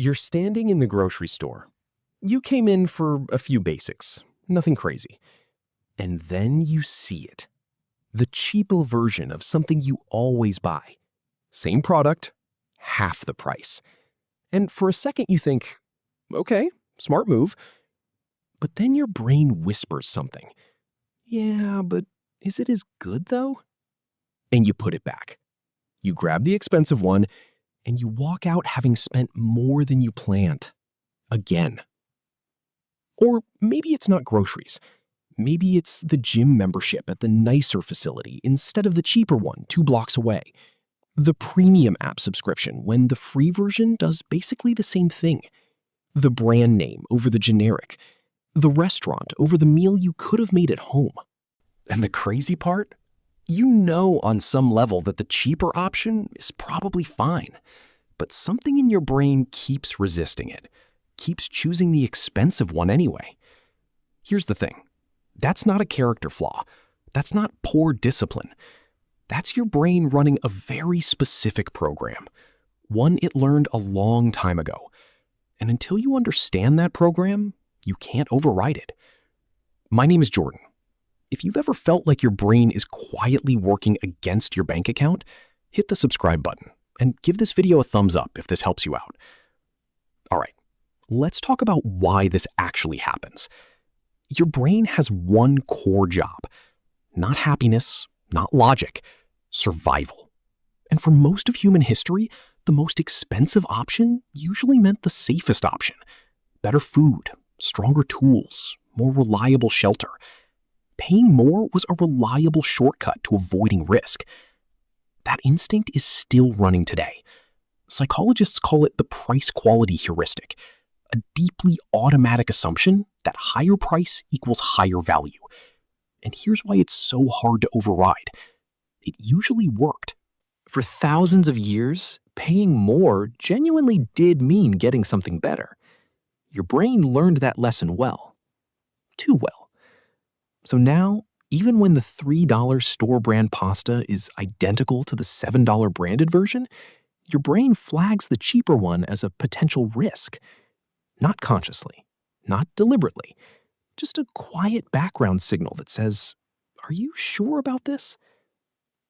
You're standing in the grocery store. You came in for a few basics, nothing crazy. And then you see it. The cheaper version of something you always buy. Same product, half the price. And for a second you think, okay, smart move. But then your brain whispers something. Yeah, but is it as good though? And you put it back. You grab the expensive one, and you walk out having spent more than you planned. Again. Or maybe it's not groceries. Maybe it's the gym membership at the nicer facility instead of the cheaper one 2 blocks away. The premium app subscription when the free version does basically the same thing. The brand name over the generic. The restaurant over the meal you could have made at home. And the crazy part? You know on some level that the cheaper option is probably fine, but something in your brain keeps resisting it, keeps choosing the expensive one anyway. Here's the thing. That's not a character flaw. That's not poor discipline. That's your brain running a very specific program, one it learned a long time ago. And until you understand that program, you can't override it. My name is Jordan. If you've ever felt like your brain is quietly working against your bank account, hit the subscribe button and give this video a thumbs up if this helps you out. All right, let's talk about why this actually happens. Your brain has one core job, not happiness, not logic, survival. And for most of human history, the most expensive option usually meant the safest option. Better food, stronger tools, more reliable shelter. Paying more was a reliable shortcut to avoiding risk. That instinct is still running today. Psychologists call it the price-quality heuristic, a deeply automatic assumption that higher price equals higher value. And here's why it's so hard to override. It usually worked. For thousands of years, paying more genuinely did mean getting something better. Your brain learned that lesson well. Too well. So now, even when the $3 store brand pasta is identical to the $7 branded version, your brain flags the cheaper one as a potential risk. Not consciously, not deliberately, just a quiet background signal that says, are you sure about this?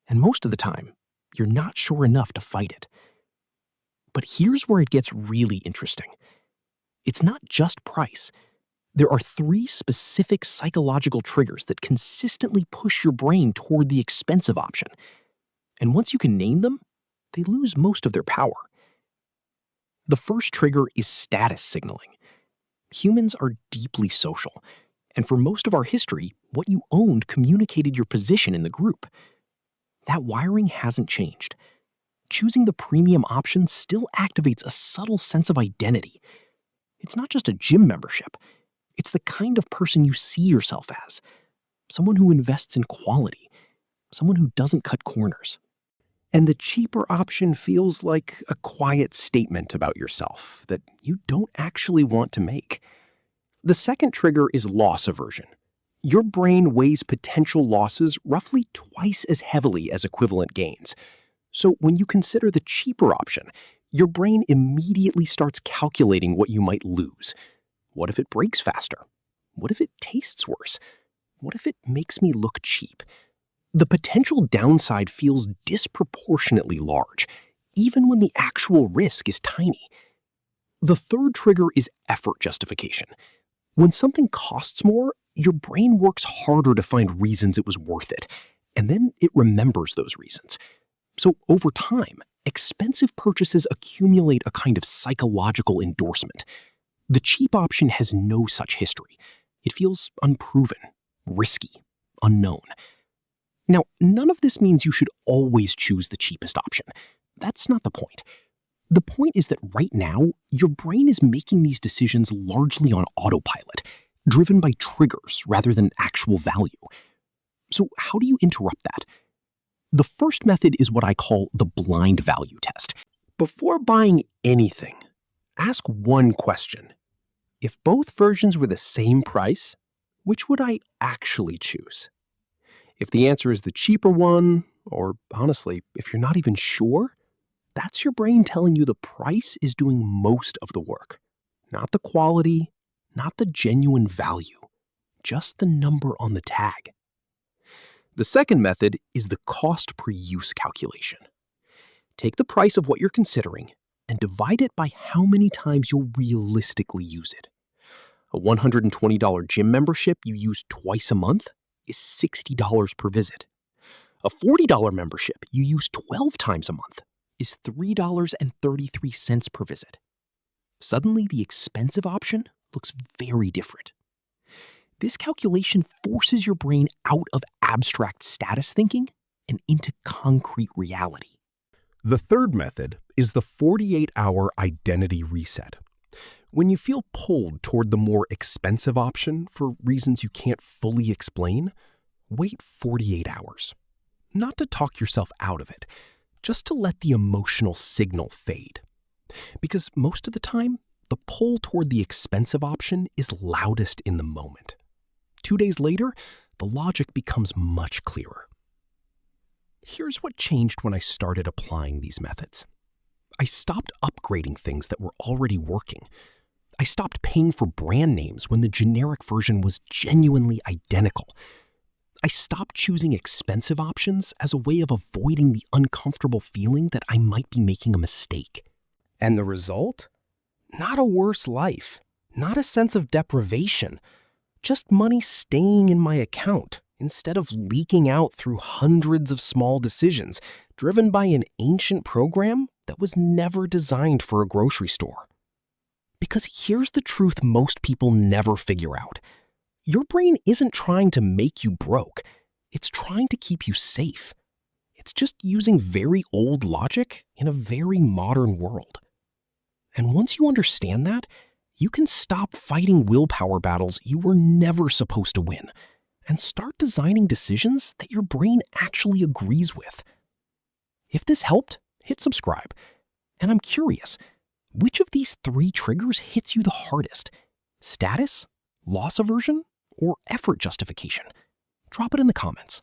And most of the time, you're not sure enough to fight it. But here's where it gets really interesting. It's not just price. There are 3 specific psychological triggers that consistently push your brain toward the expensive option. And once you can name them, they lose most of their power. The first trigger is status signaling. Humans are deeply social, and for most of our history, what you owned communicated your position in the group. That wiring hasn't changed. Choosing the premium option still activates a subtle sense of identity. It's not just a gym membership. It's the kind of person you see yourself as. Someone who invests in quality. Someone who doesn't cut corners. And the cheaper option feels like a quiet statement about yourself that you don't actually want to make. The second trigger is loss aversion. Your brain weighs potential losses roughly twice as heavily as equivalent gains. So when you consider the cheaper option, your brain immediately starts calculating what you might lose. What if it breaks faster? What if it tastes worse? What if it makes me look cheap? The potential downside feels disproportionately large, even when the actual risk is tiny. The third trigger is effort justification. When something costs more, your brain works harder to find reasons it was worth it, and then it remembers those reasons. So over time, expensive purchases accumulate a kind of psychological endorsement. The cheap option has no such history. It feels unproven, risky, unknown. Now, none of this means you should always choose the cheapest option. That's not the point. The point is that right now, your brain is making these decisions largely on autopilot, driven by triggers rather than actual value. So how do you interrupt that? The first method is what I call the blind value test. Before buying anything, ask one question. If both versions were the same price, which would I actually choose? If the answer is the cheaper one, or honestly, if you're not even sure, That's your brain telling you the price is doing most of the work. Not the quality, not the genuine value, just the number on the tag. The second method is the cost per use calculation. Take the price of what you're considering and divide it by how many times you'll realistically use it. A $120 gym membership you use twice a month is $60 per visit. A $40 membership you use 12 times a month is $3.33 per visit. Suddenly, the expensive option looks very different. This calculation forces your brain out of abstract status thinking and into concrete reality. The third method is the 48-hour identity reset. When you feel pulled toward the more expensive option for reasons you can't fully explain, wait 48 hours. Not to talk yourself out of it, just to let the emotional signal fade. Because most of the time, the pull toward the expensive option is loudest in the moment. 2 days later, the logic becomes much clearer. Here's what changed when I started applying these methods. I stopped upgrading things that were already working. I stopped paying for brand names when the generic version was genuinely identical. I stopped choosing expensive options as a way of avoiding the uncomfortable feeling that I might be making a mistake. And the result? Not a worse life, not a sense of deprivation, just money staying in my account instead of leaking out through hundreds of small decisions driven by an ancient program that was never designed for a grocery store. Because here's the truth most people never figure out. Your brain isn't trying to make you broke. It's trying to keep you safe. It's just using very old logic in a very modern world. And once you understand that, you can stop fighting willpower battles you were never supposed to win and start designing decisions that your brain actually agrees with. If this helped, hit subscribe. And I'm curious, which of these 3 triggers hits you the hardest? Status, loss aversion, or effort justification? Drop it in the comments.